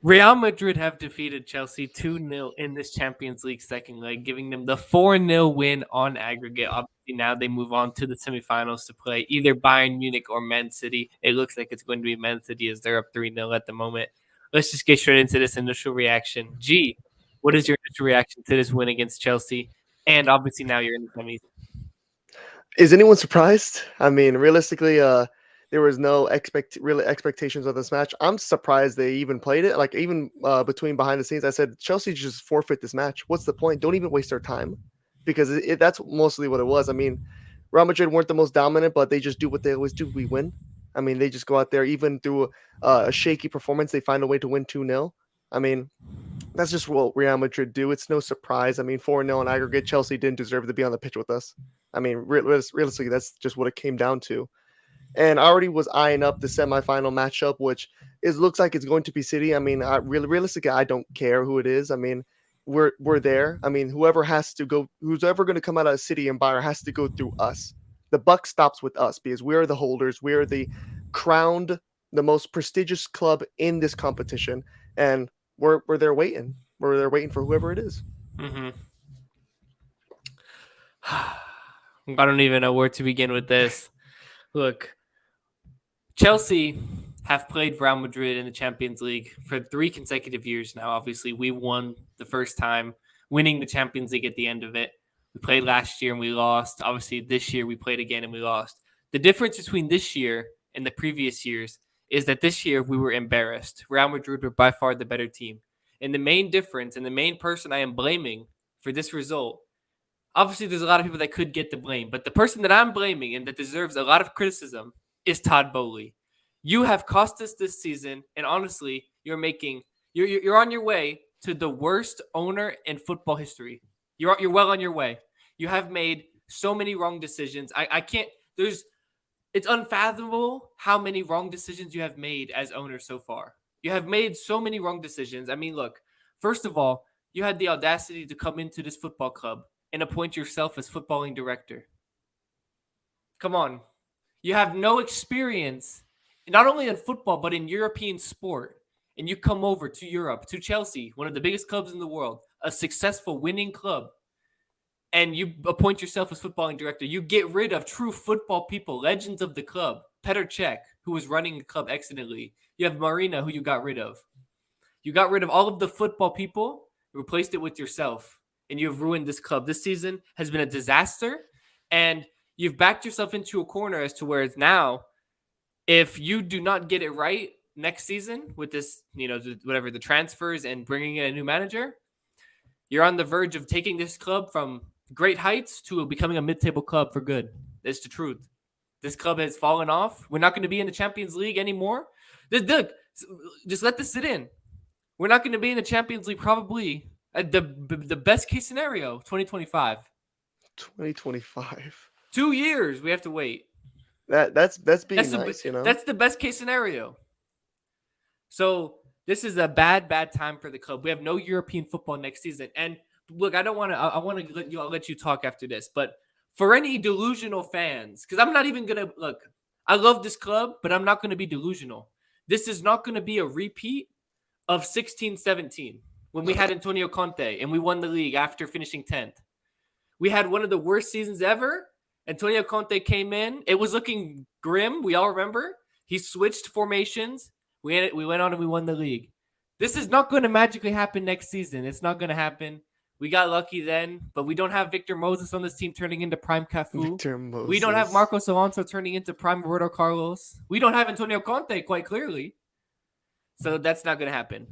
Real Madrid have defeated Chelsea 2-0 in this Champions League second leg, giving them the 4-0 win on aggregate. Obviously, now they move on to the semifinals to play either Bayern Munich or Man City. It looks like it's going to be Man City as they're up 3-0 at the moment. Let's just get straight into this initial reaction. G, what is your initial reaction to this win against Chelsea? And obviously, now you're in the semis. Is anyone surprised? I mean, realistically, there was no real expectations of this match. I'm surprised they even played it. Like even between behind the scenes, I said Chelsea just forfeit this match. What's the point? Don't even waste their time, because that's mostly what it was. I mean, Real Madrid weren't the most dominant, but they just do what they always do. We win. I mean, they just go out there, even through a shaky performance, they find a way to win 2-0. I mean, that's just what Real Madrid do. It's no surprise. I mean, 4-0 in aggregate. Chelsea didn't deserve to be on the pitch with us. I mean, realistically, that's just what it came down to. And I already was eyeing up the semifinal matchup, which looks like it's going to be City. I mean, realistically, I don't care who it is. I mean, we're there. I mean, who's ever going to come out of City and Bayern has to go through us. The buck stops with us because we are the holders. We are the crowned, the most prestigious club in this competition, and we're there waiting. We're there waiting for whoever it is. Mm-hmm. I don't even know where to begin with this. Look, Chelsea have played Real Madrid in the Champions League for 3 consecutive years now. Obviously, we won the first time, winning the Champions League at the end of it. We played last year and we lost. Obviously, this year we played again and we lost. The difference between this year and the previous years is that this year we were embarrassed. Real Madrid were by far the better team. And the main difference and the main person I am blaming for this result, obviously there's a lot of people that could get the blame, but the person that I'm blaming and that deserves a lot of criticism is Todd Boehly. You have cost us this season, and honestly, you're on your way to the worst owner in football history. You're well on your way. You have made so many wrong decisions. I can't. It's unfathomable how many wrong decisions you have made as owner so far. You have made so many wrong decisions. I mean, look. First of all, you had the audacity to come into this football club and appoint yourself as footballing director. Come on. You have no experience, not only in football, but in European sport. And you come over to Europe, to Chelsea, one of the biggest clubs in the world, a successful winning club, and you appoint yourself as footballing director. You get rid of true football people, legends of the club. Petr Cech, who was running the club excellently. You have Marina, who you got rid of. You got rid of all of the football people, replaced it with yourself, and you have ruined this club. This season has been a disaster, and you've backed yourself into a corner as to where it's now. If you do not get it right next season with this, whatever the transfers and bringing in a new manager, you're on the verge of taking this club from great heights to becoming a mid-table club for good. That's the truth. This club has fallen off. We're not going to be in the Champions League anymore. Look, just let this sit in. We're not going to be in the Champions League probably at the best case scenario, 2025. 2025. 2 years we have to wait. That's being nice, That's the best case scenario. So this is a bad time for the club. We have no European football next season. And look, I want to let you talk after this, but for any delusional fans, because I'm not even gonna look. I love this club, but I'm not going to be delusional. This is not going to be a repeat of 16-17 when we had Antonio Conte and we won the league after finishing 10th. We had one of the worst seasons ever. Antonio Conte came in. It was looking grim. We all remember. He switched formations. We went on and we won the league. This is not going to magically happen next season. It's not going to happen. We got lucky then, but we don't have Victor Moses on this team turning into prime Cafu. Victor Moses. We don't have Marcos Alonso turning into prime Roberto Carlos. We don't have Antonio Conte, quite clearly. So that's not going to happen.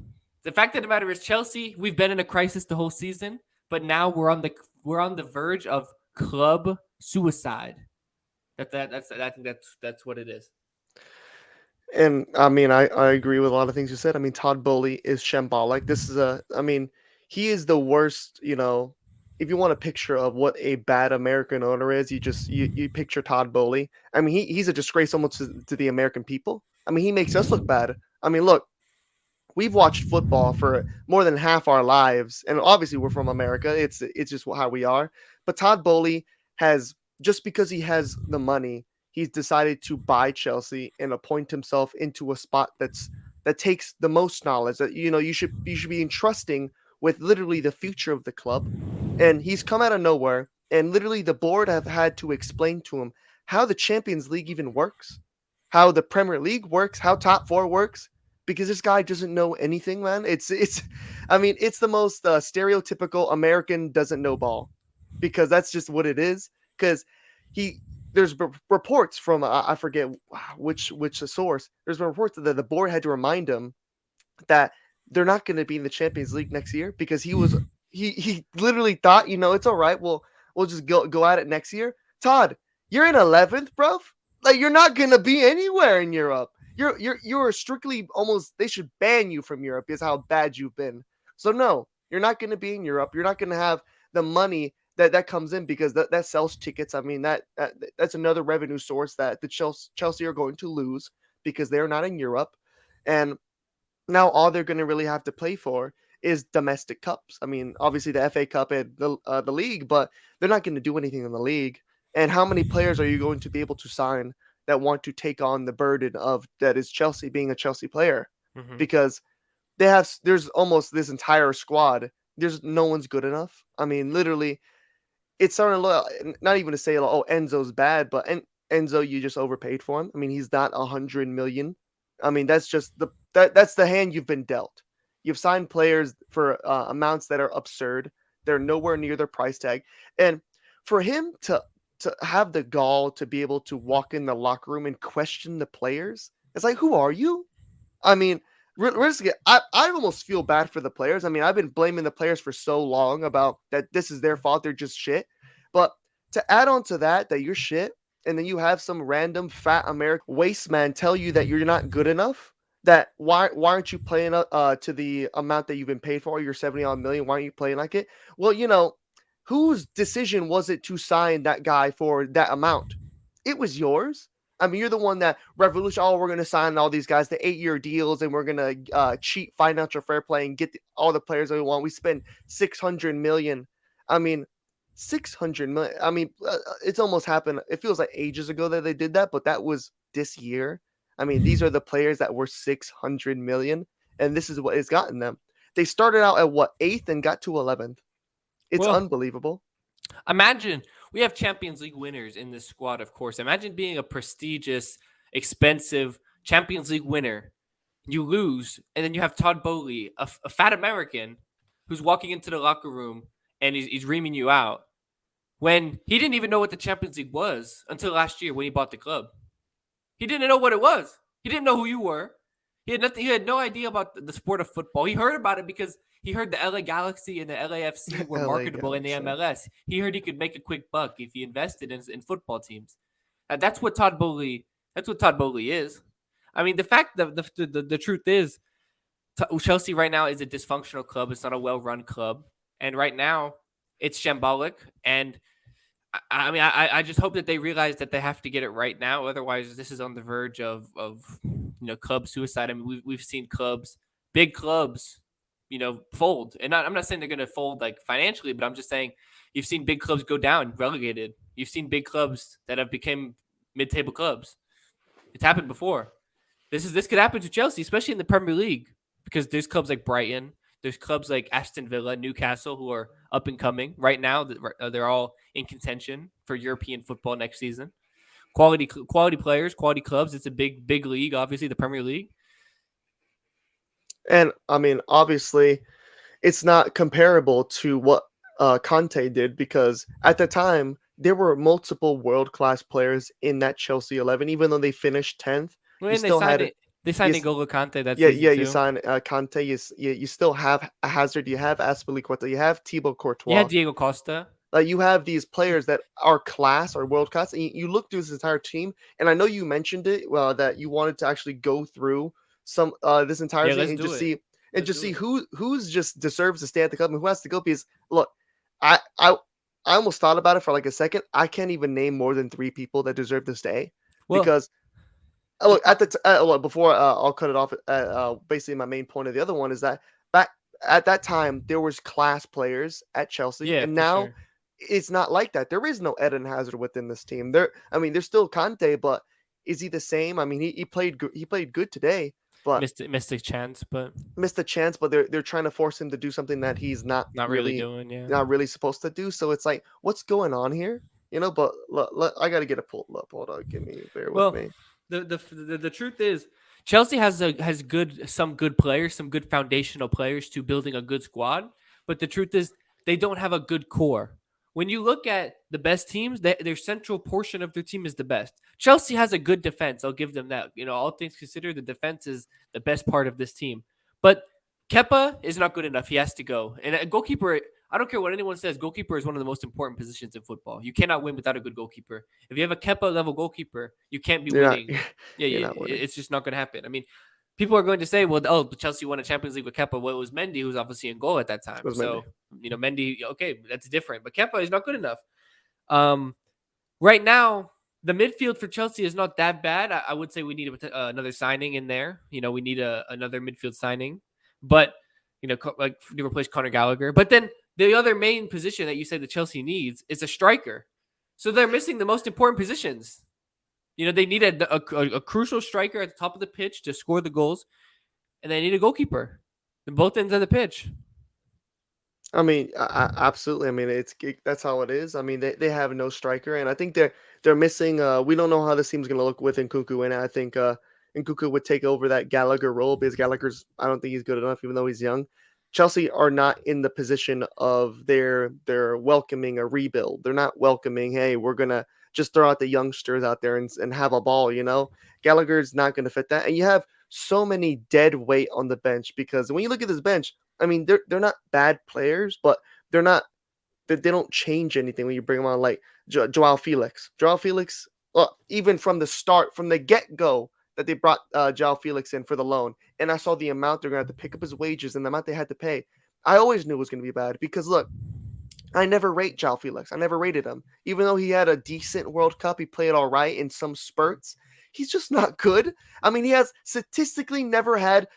The fact of the matter is, Chelsea, we've been in a crisis the whole season, but now we're on the verge of club suicide. I think that's what it is. And I mean, I agree with a lot of things you said. I mean, Todd Boehly is shambolic. He is the worst, if you want a picture of what a bad American owner is, you picture Todd Boehly. I mean, he's a disgrace almost to the American people. I mean, he makes us look bad. I mean, look, we've watched football for more than half our lives, and obviously we're from America. It's just how we are. But Todd Boehly has, just because he has the money, he's decided to buy Chelsea and appoint himself into a spot that's that takes the most knowledge. That you should be entrusting with literally the future of the club, and he's come out of nowhere. And literally, the board have had to explain to him how the Champions League even works, how the Premier League works, how top four works, because this guy doesn't know anything, man. I mean, it's the most stereotypical American doesn't know ball, because that's just what it is. Because he there's reports from I forget which source. There's been reports that the board had to remind him that they're not going to be in the Champions League next year, because he literally thought, it's all right. We'll just go at it next year. Todd, you're in 11th, bro. Like, you're not going to be anywhere in Europe. You're strictly almost, they should ban you from Europe is how bad you've been. So no, you're not going to be in Europe. You're not going to have the money that comes in, because that sells tickets. I mean, that's another revenue source that the Chelsea are going to lose, because they're not in Europe. And now all they're going to really have to play for is domestic cups. I mean, obviously the FA Cup and the league, but they're not going to do anything in the league. And how many players are you going to be able to sign that want to take on the burden of that is Chelsea being a Chelsea player? Mm-hmm. Because there's almost this entire squad. There's no one's good enough. I mean, literally, it's starting to look, not even to say, oh, Enzo's bad, but Enzo, you just overpaid for him. I mean, he's not 100 million. I mean, that's just that's the hand you've been dealt. You've signed players for amounts that are absurd. They're nowhere near their price tag, and for him to have the gall to be able to walk in the locker room and question the players, it's like, who are you? I mean, realistically, I almost feel bad for the players. I mean, I've been blaming the players for so long about that this is their fault, they're just shit. But to add on to that you're shit, and then you have some random fat American waste man tell you that you're not good enough, that why aren't you playing to the amount that you've been paid for, your 70 odd million? Why aren't you playing like it? Well, whose decision was it to sign that guy for that amount? It was yours. I mean, you're the one that revolution. Oh, we're going to sign all these guys to 8-year deals, and we're going to cheat financial fair play and get all the players that we want. We spend 600 million. I mean, 600 million. I mean, it's almost happened. It feels like ages ago that they did that, but that was this year. I mean, these are the players that were 600 million, and this is what it's gotten them. They started out at what, 8th and got to 11th. It's Well, unbelievable. imagine we have Champions League winners in this squad, of course. Imagine being a prestigious, expensive Champions League winner. You lose, and then you have Todd Bowley, a fat American, who's walking into the locker room and he's reaming you out when he didn't even know what the Champions League was until last year when he bought the club. He didn't know what it was. He didn't know who you were. He had nothing. He had no idea about the sport of football. He heard about it because he heard the LA Galaxy and the LAFC were LA marketable in the Galaxy. MLS. He heard he could make a quick buck if he invested in football teams. That's what Todd Bowley. That's what Todd Bowley is. I mean, the fact that the truth is, Chelsea right now is a dysfunctional club. It's not a well-run club, and right now it's shambolic. And I mean, I just hope that they realize that they have to get it right now. Otherwise, this is on the verge of club suicide. I mean, we've seen clubs, big clubs, fold. And I'm not saying they're going to fold like financially, but I'm just saying you've seen big clubs go down, relegated. You've seen big clubs that have become mid-table clubs. It's happened before. This could happen to Chelsea, especially in the Premier League, because there's clubs like Brighton, there's clubs like Aston Villa, Newcastle, who are up and coming right now. They're all in contention for European football next season. Quality players, quality clubs. It's a big league, obviously the Premier League. And I mean, obviously, it's not comparable to what Conte did, because at the time there were multiple world class players in that Chelsea 11. Even though they finished 10th, you When they still signed had it, they signed yes, N'Golo Kante that yeah, season yeah. You too. sign Conte. You still have Hazard. You have Azpilicueta. You have Thibaut Yeah, Courtois. Diego Costa. You have these players that are class or world class, and you look through this entire team. And I know you mentioned it, that you wanted to actually go through some this entire Yeah, thing let's and do just it. see Let's do it. who's just deserves to stay at the club and who has to go. Because look, I I I almost thought about it for like a second. I can't even name more than 3 people that deserve to stay, Well, because the look pro- look, before I'll cut it off. Basically, my main point of the other one is that back at that time there was class players at Chelsea, yeah, and for now sure. it's not like that. There is no Eden Hazard within this team. I mean, there's still Conte, but is he the same? I mean, he played good today, but missed a chance, but missed a chance. But they're trying to force him to do something that he's not really doing. Yeah. not really supposed to do. So it's like, what's going on here? But I got to get it pulled up. Hold on, bear with Well, me. the truth is, Chelsea has some good players, some good foundational players to building a good squad. But the truth is, they don't have a good core. When you look at the best teams, their central portion of their team is the best. Chelsea has a good defense. I'll give them that. All things considered, the defense is the best part of this team. But Kepa is not good enough. He has to go. And a goalkeeper, I don't care what anyone says, goalkeeper is one of the most important positions in football. You cannot win without a good goalkeeper. If you have a Kepa level goalkeeper, you can't be You're not winning. Yeah, you're not winning. it's just not going to happen. I mean, people are going to say, well, Chelsea won a Champions League with Kepa. Well, it was Mendy who was obviously in goal at that It time. was Mendy. So, Mendy, okay, that's different. But Kepa is not good enough. Right now, the midfield for Chelsea is not that bad. I would say we need another signing in there. We need another midfield signing. But, like to replace Conor Gallagher. But then the other main position that you said that Chelsea needs is a striker. So they're missing the most important positions. They need a crucial striker at the top of the pitch to score the goals, and they need a goalkeeper in both ends of the pitch. I mean, absolutely. I mean, that's how it is. I mean, they have no striker, and I think they're missing. We don't know how this team's going to look with Nkunku, and I think Nkunku would take over that Gallagher role because Gallagher's. I don't think he's good enough, even though he's young. Chelsea are not in the position of they're welcoming a rebuild. They're not welcoming, hey, we're gonna just throw out the youngsters out there and have a ball. Gallagher's not going to fit that, and you have so many dead weight on the bench because when you look at this bench. I mean, they're not bad players, but they're not. They don't change anything when you bring them on. Like Joao Felix. Joao Felix, even from the start, from the get go, that they brought Joao Felix in for the loan, and I saw the amount they're gonna have to pick up his wages and the amount they had to pay. I always knew it was gonna be bad because look, I never rate Joao Felix. I never rated him. Even though he had a decent World Cup, he played all right in some spurts. He's just not good. I mean, he has statistically never had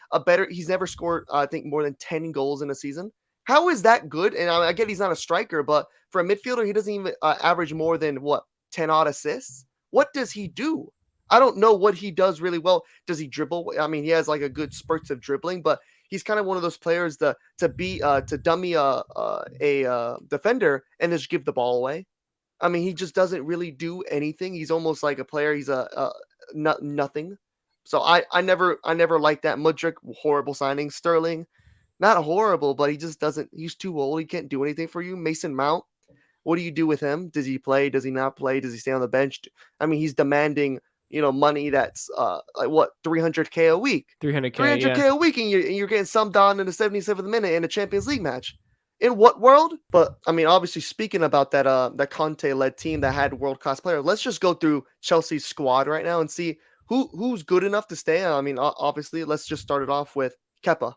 he's never scored, I think, more than 10 goals in a season. How is that good? And I get he's not a striker, but for a midfielder, he doesn't even average more than 10 odd assists? What does he do? I don't know what he does really well. Does he dribble? I mean, he has like a good spurts of dribbling, but he's kind of one of those players to dummy a defender and just give the ball away. I mean, he just doesn't really do anything. He's almost like a player. He's a nothing. So I never liked that. Mudryk, horrible signing. Sterling, not horrible, but he just doesn't. He's too old. He can't do anything for you. Mason Mount, what do you do with him? Does he play? Does he not play? Does he stay on the bench? I mean, he's demanding money that's like what 300K a week. 300K, 300K yeah. a week, and you're getting subbed on in the 77th minute in a Champions League match. In what world? But I mean, obviously, speaking about that Conte led team that had world class players, let's just go through Chelsea's squad right now and see who's good enough to stay. I mean, obviously, let's just start it off with Kepa.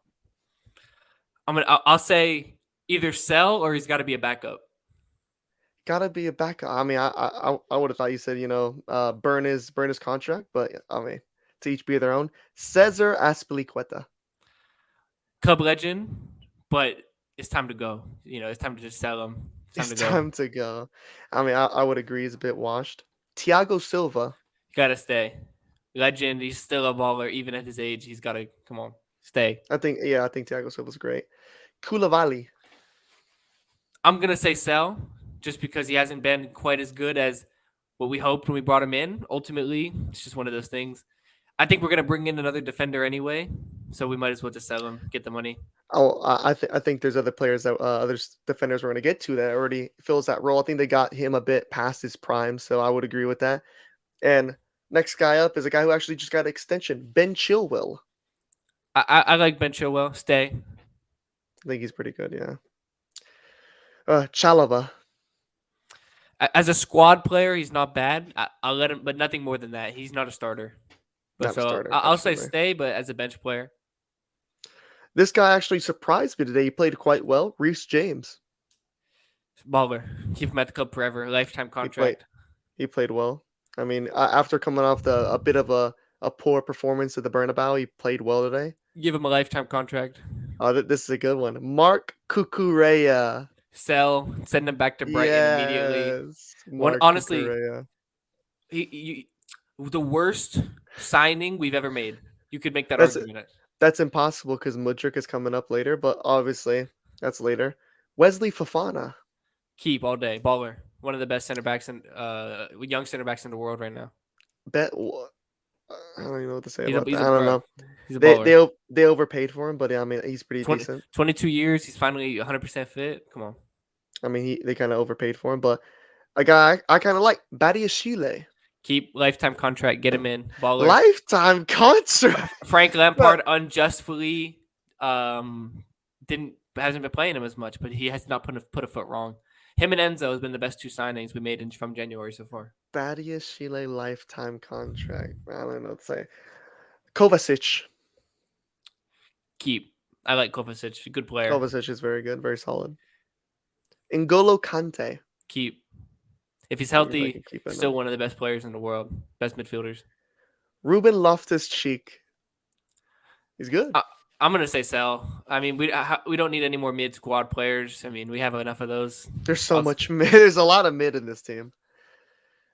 I'll say either sell or he's got to be a backup. Gotta be a backup. I mean, I would have thought you said burn his contract, but I mean, to each be their own. Cesar Azpilicueta. Cub legend, but it's time to go. It's time to just sell him. It's time It's to go. time to go. I mean, I would agree. He's a bit washed. Thiago Silva. Gotta stay. Legend. He's still a baller, even at his age. He's gotta come on, stay. I think Thiago Silva's great. Koulibaly. I'm gonna say sell, just because he hasn't been quite as good as what we hoped when we brought him in. Ultimately, it's just one of those things. I think we're gonna bring in another defender anyway, so we might as well just sell him, get the money. Oh, I think there's other players that other defenders we're going to get to that already fills that role. I think they got him a bit past his prime, so I would agree with that. And next guy up is a guy who actually just got an extension, Ben Chilwell. I like Ben Chilwell. Stay. I think he's pretty good, yeah. Chalaba. As a squad player, he's not bad. I'll let him, but nothing more than that. He's not a starter. But Not a so starter, I'll say absolutely. stay, but as a bench player. This guy actually surprised me today. He played quite well. Reece James. Baller. Keep him at the club forever. Lifetime He played contract. he played well. I mean, after coming off a bit of a poor performance at the Bernabeu, he played well today. Give him a lifetime contract. This is a good one. Mark Cucurella. Sell. Send him back to Brighton immediately. Yes, Mark Honestly, Cucurella. the worst signing we've ever made. You could make that That's argument. that's impossible because Mudryk is coming up later, but obviously that's later. Wesley Fofana, Keep all day. Baller. One of the best center backs and young center backs in the world right now. bet. I don't even know what to say He's a about he's that. a I don't bro. know. He's a They baller. they they overpaid for him, but yeah, I mean he's pretty 20, decent. 22 years. He's finally 100% fit. Come on. I mean they kind of overpaid for him, but a guy I kind of like Badiashile, Keep lifetime contract. Get him in. Baller. lifetime contract. Frank Bro, Lampard unjustly didn't hasn't been playing him as much, but he has not put a foot wrong. Him and Enzo has been the best two signings we made from January so far. Badiashile lifetime contract. I don't know what to say. Kovacic. Keep. I like Kovacic. Good player. Kovacic is very good, very solid. N'Golo Kante. Keep. If he's I guess I can healthy, keep it still now. one of the best players in the world. Best midfielders. Ruben Loftus-Cheek. He's good. I'm gonna say sell. I mean, we don't need any more mid squad players. I mean, we have enough of those. There's so I'll- much mid. There's a lot of mid in this team.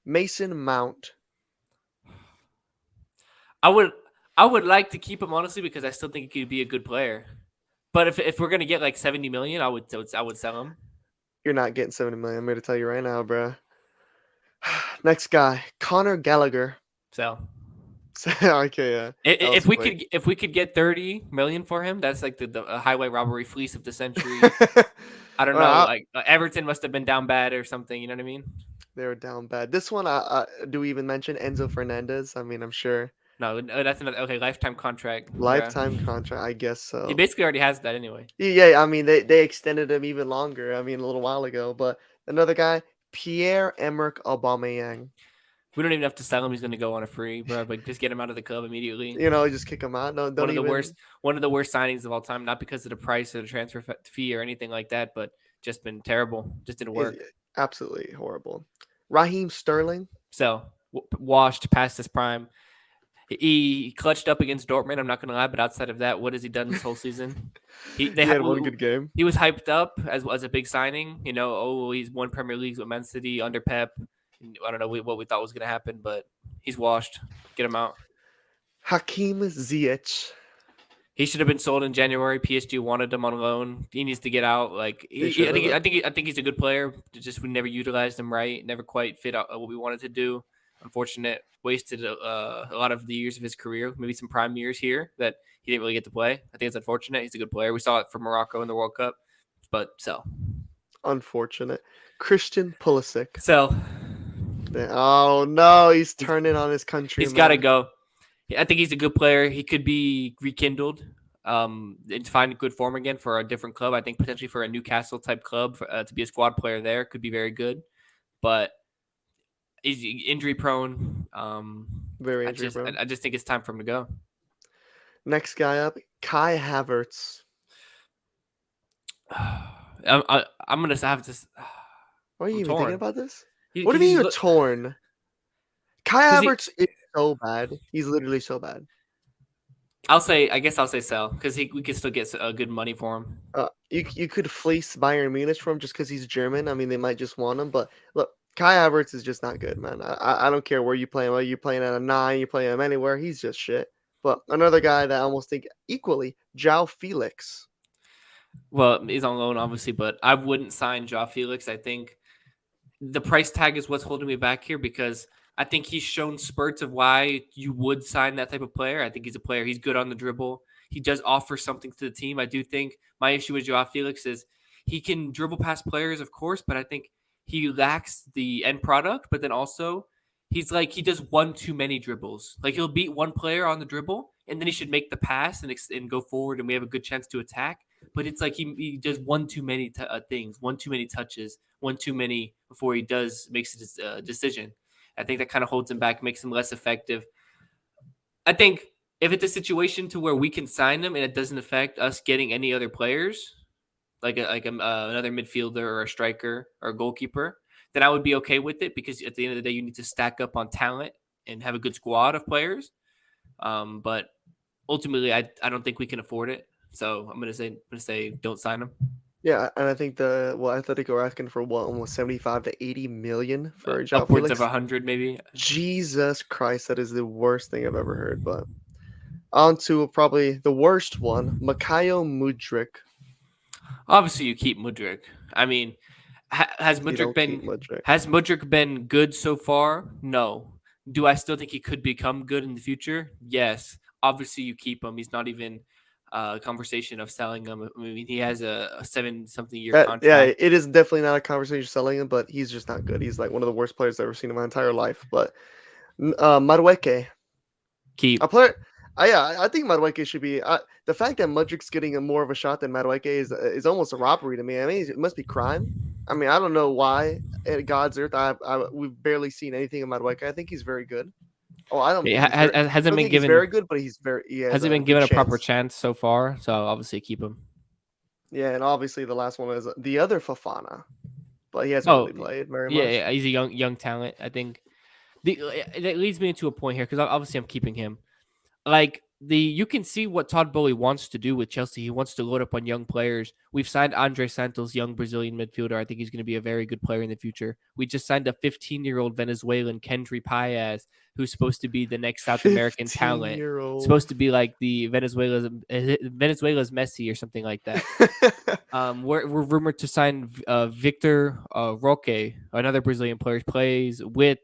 Mason Mount. I would I would like to keep him honestly because I still think he could be a good player. But if we're gonna get like 70 million, I would sell him. You're not getting 70 million. I'm here to tell you right now, bruh. Next guy, Connor Gallagher. So Okay, yeah. That was quick. if we could get 30 million for him, that's like the highway robbery fleece of the century. I don't know, Well, like Everton must have been down bad or something. You know what I mean? they were down bad. This one, do we even mention Enzo Fernandez? I mean, I'm sure. No, that's another okay lifetime contract. Bruh. Lifetime contract, I guess He so. basically already has that anyway. Yeah, I mean, they extended him even longer. I mean, a little while ago. But another guy, Pierre-Emerick Aubameyang. We don't even have to sell him. He's going to go on a free, bro. But just get him out of the club immediately. Just kick him out. No, One don't of the even. one of the worst signings of all time. Not because of the price or the transfer fee or anything like that, but just been terrible. Just didn't work. Absolutely horrible. Raheem Sterling. So washed past his prime. He clutched up against Dortmund. I'm not going to lie, but outside of that, what has he done this whole season? He had one good game. He was hyped up as a big signing. You know, he's won Premier Leagues with Man City under Pep. I don't know what we thought was going to happen, but he's washed. Get him out. Hakeem Ziyech. He should have been sold in January. PSG wanted him on loan. He needs to get out. Like I think he's a good player. Just we never utilized him right. Never quite fit out what we wanted to do. Unfortunate. Wasted a lot of the years of his career. Maybe some prime years here that he didn't really get to play. I think it's unfortunate. He's a good player. We saw it for Morocco in the World Cup. But so Unfortunate. Christian Pulisic. so Oh no, he's turning on his country. he's got to go. I think he's a good player. He could be rekindled and find good form again for a different club. I think potentially for a Newcastle type club to be a squad player there could be very good. But he's injury prone. Very injury prone. I just think it's time for him to go. Next guy up, Kai Havertz. I'm gonna have to. Why are you I'm even torn. thinking about this? He- What do 'cause you mean he's you're li- torn? Kai 'cause he- Havertz is so bad. He's literally so bad. I guess I'll say sell because we could still get good money for him. You could fleece Bayern Munich from just because he's German. I mean, they might just want him, but look, Kai Havertz is just not good, man. I don't care where you play him. Whether you playing at a 9, you play him anywhere, he's just shit. But another guy that I almost think equally, João Felix. Well, he's on loan, obviously, but I wouldn't sign Joao Felix. I think the price tag is what's holding me back here because I think he's shown spurts of why you would sign that type of player. I think he's a player. He's good on the dribble. He does offer something to the team. I do think my issue with Joao Felix is he can dribble past players, of course, but I think he lacks the end product. But then also, he does one too many dribbles. Like he'll beat one player on the dribble, and then he should make the pass and go forward, and we have a good chance to attack. But it's like he does one too many things, one too many touches, one too many before he makes a decision. I think that kind of holds him back, makes him less effective. I think if it's a situation to where we can sign him and it doesn't affect us getting any other players, like another midfielder or a striker or a goalkeeper, then I would be okay with it because at the end of the day, you need to stack up on talent and have a good squad of players. But ultimately, I don't think we can afford it. So I'm gonna say don't sign him. Yeah, and I think Atletico are asking for almost 75 to 80 million for João Upwards Felix. of 100 maybe. Jesus Christ, that is the worst thing I've ever heard. But On to probably the worst one, Makayo Mudryk. Obviously, you keep Mudryk. I mean, has You Mudryk don't keep been Mudryk. good so far? No. Do I still think he could become good in the future? Yes. Obviously, you keep him. He's not even a conversation of selling him. I mean, he has a 7-something year Yeah, contract. it is definitely not a conversation selling him, but he's just not good. He's like one of the worst players I've ever seen in my entire life. But Madueke, Keep. a player. I think Madueke should be. The fact that Mudryk's getting a more of a shot than Madueke is almost a robbery to me. I mean, it must be crime. I mean, I don't know why. At God's earth, we've barely seen anything of Madueke. I think he's very good. Oh, I don't He think he's very. I hasn't don't been think he's very given good, but he has hasn't a been good given a proper chance. chance so far. So obviously keep him. Yeah, and obviously the last one is the other Fafana, but he hasn't Oh really played very yeah, much. yeah, he's a young talent. I think that leads me into a point here because obviously I'm keeping him. Like you can see what Todd Bowley wants to do with Chelsea. He wants to load up on young players. We've signed Andre Santos, young Brazilian midfielder. I think he's going to be a very good player in the future. We just signed a 15-year-old Venezuelan Kendry Paez, who's supposed to be the next South American talent. 15-year-old. Supposed to be like the Venezuela's Messi or something like that. We're rumored to sign Victor Roque, another Brazilian player, plays with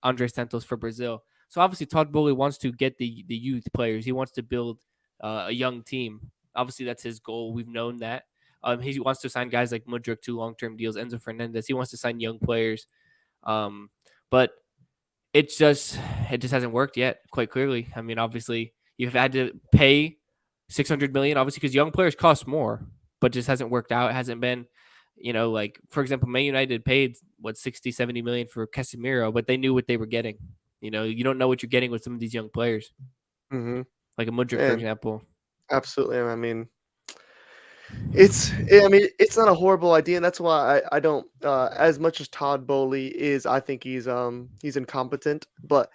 Andre Santos for Brazil. So obviously Todd Bowley wants to get the youth players. He wants to build a young team. Obviously that's his goal. We've known that. He wants to sign guys like Mudryk to long-term deals. Enzo Fernandez. He wants to sign young players. Um, but it just hasn't worked yet. Quite clearly. I mean, obviously you've had to pay 600 million, obviously because young players cost more, but just hasn't worked out. It hasn't been, like for example, Man United paid what 60, 70 million for Casemiro, but they knew what they were getting. You don't know what you're getting with some of these young players, hmm like a Mudryk, for And example. absolutely, I mean, I mean, it's not a horrible idea, and that's why I don't. As much as Todd Bowley is, I think he's incompetent, but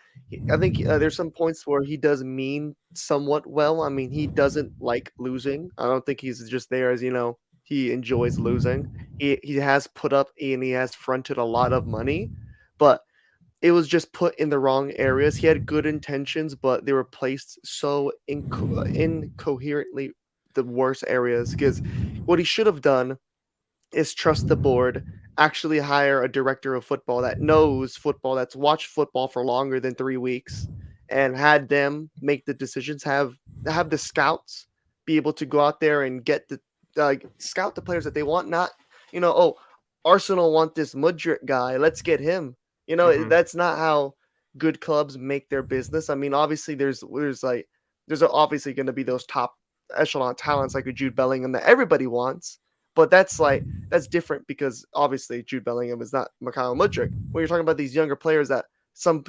I think there's some points where he does mean somewhat well. I mean, he doesn't like losing. I don't think he's just there as he enjoys losing. He has put up and he has fronted a lot of money, but it was just put in the wrong areas. He had good intentions, but they were placed so incoherently the worst areas. Because what he should have done is trust the board, actually hire a director of football that knows football, that's watched football for longer than 3 weeks, and had them make the decisions. Have the scouts be able to go out there and get the scout the players that they want. Not oh, Arsenal want this Mudryk guy. Let's get him. Hmm. That's not how good clubs make their business. I mean, obviously there's obviously going to be those top echelon talents like a Jude Bellingham that everybody wants, but that's different because obviously Jude Bellingham is not Mikhail Mudryk. When you're talking about these younger players that some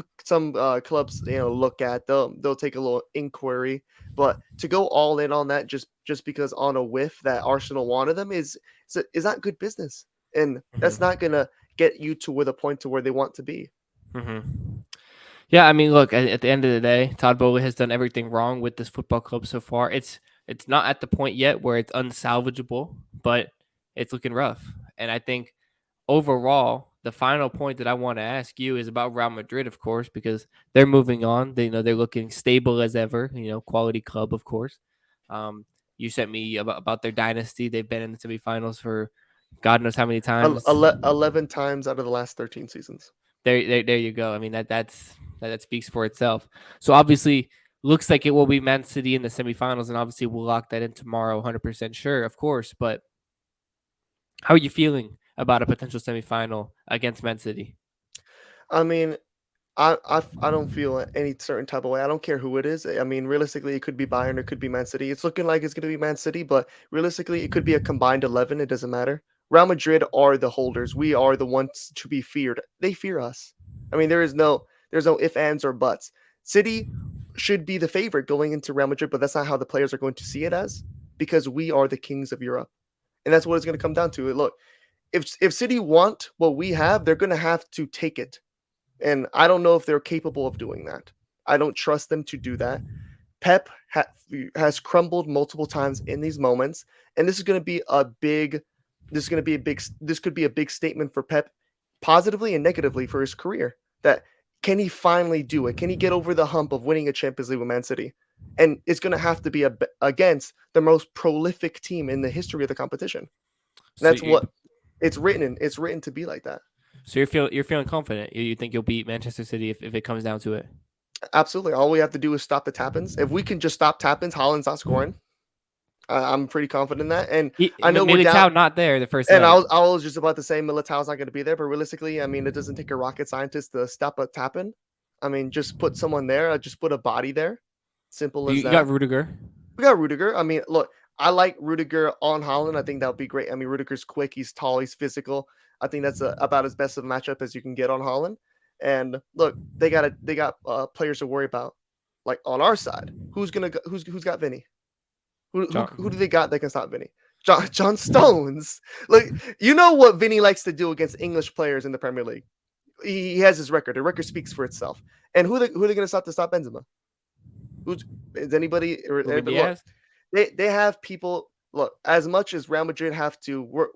clubs look at, they'll take a little inquiry, but to go all in on that just because on a whiff that Arsenal wanted them is not good business, and that's Hmm. not gonna get you to where the point to where they want to be. Hmm. Yeah, I mean, look, at the end of the day, Todd Bowley has done everything wrong with this football club so far. It's not at the point yet where it's unsalvageable, but it's looking rough. And I think overall, the final point that I want to ask you is about Real Madrid, of course, because they're moving on. They're looking stable as ever. Quality club, of course. Um, you sent me about their dynasty. They've been in the semifinals for God knows how many times. 11 times out of the last 13 seasons. There you go. I mean that speaks for itself. So obviously, looks like it will be Man City in the semifinals, and obviously we'll lock that in tomorrow, 100% sure, of course. But how are you feeling about a potential semifinal against Man City? I mean, I don't feel any certain type of way. I don't care who it is. I mean, realistically, it could be Bayern, it could be Man City. It's looking like it's going to be Man City, but realistically, it could be a combined 11. It doesn't matter. Real Madrid are the holders. We are the ones to be feared. They fear us. I mean, there's no if, ands, or buts. City should be the favorite going into Real Madrid, but that's not how the players are going to see it as, because we are the kings of Europe, and that's what it's going to come down to. Look, if City want what we have, they're going to have to take it, and I don't know if they're capable of doing that. I don't trust them to do that. Pep has crumbled multiple times in these moments, and this is going to be a big. This is going to be a big. This could be a big statement for Pep, positively and negatively for his career. That can he finally do it? Can he get over the hump of winning a Champions League with Man City? and it's going to have to be against the most prolific team in the history of the competition. And So that's you what it's written in. It's written to be like that. so you're feeling confident. You think you'll beat Manchester City if it comes down to it. Absolutely. All we have to do is stop the tap-ins. If we can just stop tap-ins, Holland's not scoring. I'm pretty confident in that. And I know we're down. Militao not there the first And leg. I was just about to say Militao's not going to be there, but realistically, I mean, it doesn't take a rocket scientist to stop a tap-in. I mean, just put someone there. Just put a body there. Simple as You got that. Rudiger. We got Rudiger. I mean, look, I like Rudiger on Holland. I think that would be great. I mean, Rudiger's quick. He's tall. He's physical. I think that's about as best of a matchup as you can get on Holland. And look, they got players to worry about, like on our side. Who's got Vinny? Who do John. they got that can stop Vinny? John Stones. Like, you know what Vinny likes to do against English players in the Premier League. He has his record. The record speaks for itself. And who are they going to stop Benzema? Who's is anybody or Ruben anybody? Look, Diaz. they have people. Look, as much as Real Madrid have to work,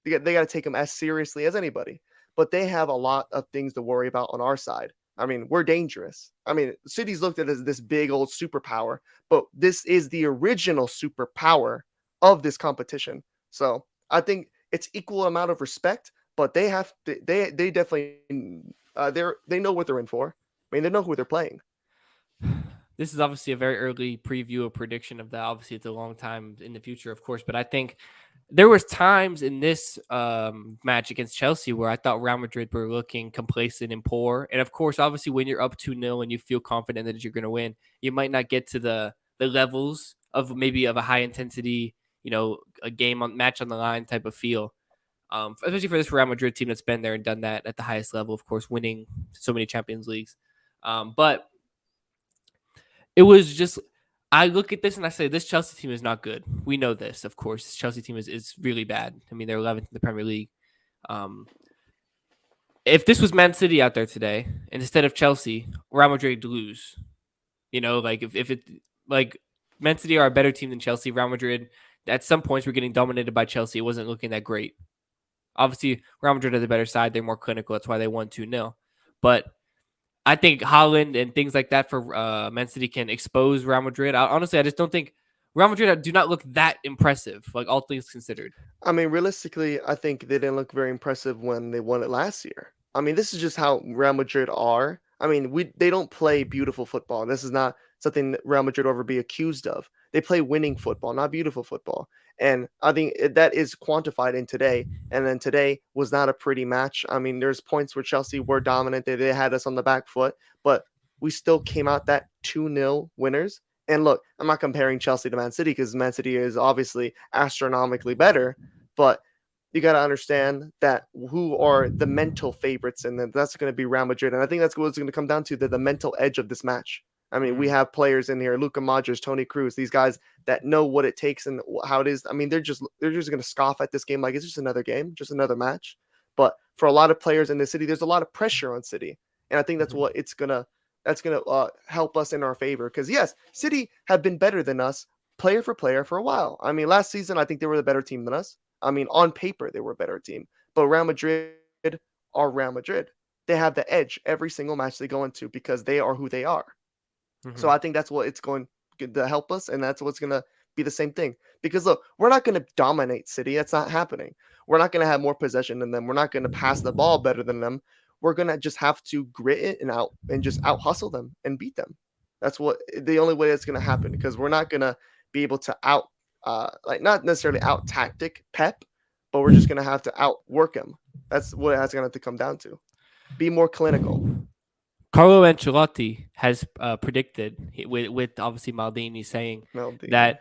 they got to take them as seriously as anybody. But they have a lot of things to worry about on our side. I mean, we're dangerous. I mean, City's looked at as this big old superpower, but this is the original superpower of this competition. So I think it's equal amount of respect, but they definitely they know what they're in for. I mean, they know who they're playing. This is obviously a very early preview or prediction of that. Obviously, it's a long time in the future, of course, but I think there was times in this match against Chelsea where I thought Real Madrid were looking complacent and poor. And of course, obviously, when you're up 2-0 and you feel confident that you're going to win, you might not get to the levels of maybe of a high intensity, a game on match on the line type of feel. Especially for this Real Madrid team that's been there and done that at the highest level, of course, winning so many Champions Leagues. But it was just I look at this and I say this Chelsea team is not good. We know this, of course. This Chelsea team is really bad. I mean, they're 11th in the Premier League. Um, if this was Man City out there today, and instead of Chelsea, Real Madrid lose. Like if it like Man City are a better team than Chelsea, Real Madrid at some points were getting dominated by Chelsea. It wasn't looking that great. Obviously, Real Madrid are the better side. They're more clinical. That's why they won 2-0. But I think Holland and things like that for Man City can expose Real Madrid. Honestly, I just don't think Real Madrid do not look that impressive, like all things considered. I mean, realistically, I think they didn't look very impressive when they won it last year. I mean, this is just how Real Madrid are. I mean, they don't play beautiful football. This is not something that Real Madrid will ever be accused of. They play winning football, not beautiful football. And I think that is quantified in today. And then today was not a pretty match. I mean, there's points where Chelsea were dominant. They had us on the back foot, but we still came out that 2-0 winners. And look, I'm not comparing Chelsea to Man City because Man City is obviously astronomically better, but you got to understand that who are the mental favorites, and then that's going to be Real Madrid. And I think that's what it's going to come down to the mental edge of this match. I mean, we have players in here, Luka Modric, Tony Cruz, these guys that know what it takes and how it is. I mean, they're just going to scoff at this game like it's just another game, just another match. But for a lot of players in the City, there's a lot of pressure on City, and I think that's what that's gonna help us in our favor. Because yes, City have been better than us player for player for a while. I mean, last season I think they were the better team than us. I mean, on paper they were a better team, but Real Madrid are Real Madrid. They have the edge every single match they go into because they are who they are. So I think that's what it's going to help us, and that's what's going to be the same thing. Because look, we're not going to dominate City. That's not happening. We're not going to have more possession than them. We're not going to pass the ball better than them. We're going to just have to grit it and just out hustle them and beat them. That's what the only way that's going to happen, because we're not going to be able to like not necessarily out tactic Pep, but we're just going to have to outwork him. That's what it's going to have to come down to. Be more clinical. Carlo Ancelotti has predicted with obviously Maldini saying Maldini.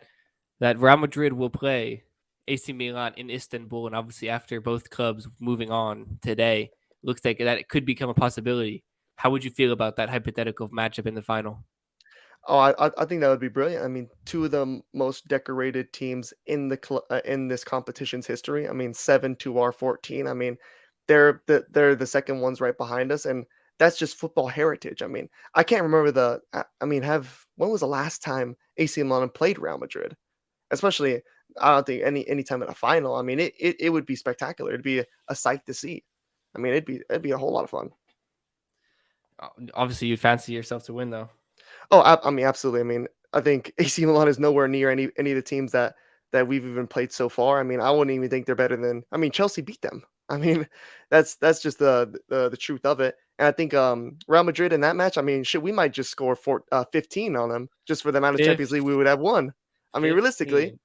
that Real Madrid will play AC Milan in Istanbul, and obviously after both clubs moving on today, looks like that it could become a possibility. How would you feel about that hypothetical matchup in the final? Oh, I think that would be brilliant. I mean, two of the most decorated teams in in this competition's history. I mean, 7 to our 14. I mean, they're the second ones right behind us, and that's just football heritage. I mean, I can't remember I mean, have when was the last time AC Milan played Real Madrid? Especially, I don't think any time in a final. I mean, it would be spectacular. It'd be a sight to see. I mean, it'd be a whole lot of fun. Obviously, you'd fancy yourself to win, though. Oh, I mean, absolutely. I mean, I think AC Milan is nowhere near any of the teams that we've even played so far. I mean, I wouldn't even think they're better than. I mean, Chelsea beat them. I mean, that's just the truth of it. And I think Real Madrid in that match. I mean, shit, we might just score 15 on them just for the amount of Champions League we would have won. I mean, realistically, 15.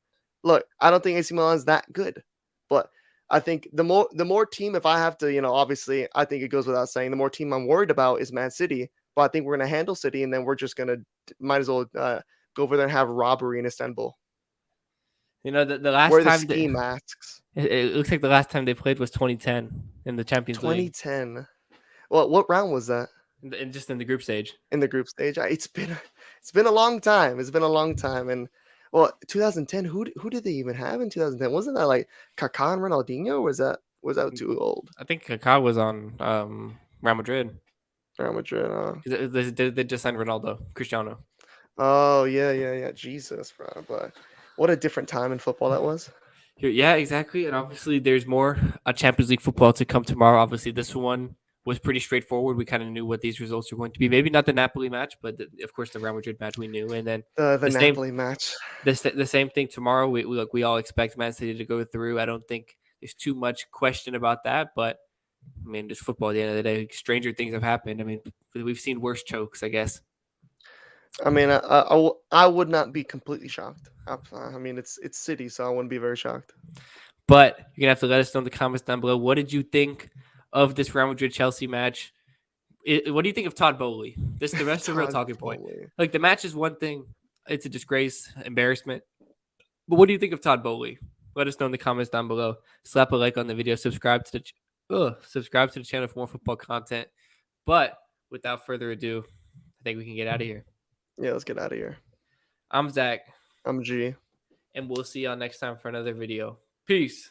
look, I don't think AC Milan is that good, but I think the more team, if I have to, obviously, I think it goes without saying, the more team I'm worried about is Man City. But I think we're gonna handle City, and then we're just gonna might as well go over there and have robbery in Istanbul. The last Wear the time ski masks. it looks like the last time they played was 2010 in the Champions League, 2010. Well, what round was that and just in the group stage. in the group stage? It's been a long time. It's been a long time, and well, 2010. Who did they even have in 2010? Wasn't that like Kaká and Ronaldinho? Or was that too old? I think Kaká was on Real Madrid Real Madrid. because they just signed Ronaldo, Cristiano. Oh yeah, yeah, yeah. Jesus, bro. But what a different time in football that was. Yeah, exactly. And obviously, there's more Champions League football to come tomorrow. Obviously, this one was pretty straightforward. We kind of knew what these results were going to be. Maybe not the Napoli match, but of course the Real Madrid match we knew. And then The the same Napoli match. the same thing tomorrow. We all expect Man City to go through. I don't think there's too much question about that. But I mean, it's football. At the end of the day, stranger things have happened. I mean, we've seen worse chokes, I guess. I mean, I would not be completely shocked. I mean, it's City, so I wouldn't be very shocked. But you're gonna have to let us know in the comments down below. What did you think of this Real Madrid Chelsea match? What do you think of Todd Bowley? This the rest of the real Todd talking point. Bowley. Like the match is one thing; it's a disgrace, embarrassment. But what do you think of Todd Bowley? Let us know in the comments down below. Slap a like on the video. Subscribe to the channel for more football content. But without further ado, I think we can get out of here. Yeah, let's get out of here. I'm Zach, I'm G. and we'll see y'all next time for another video. Peace.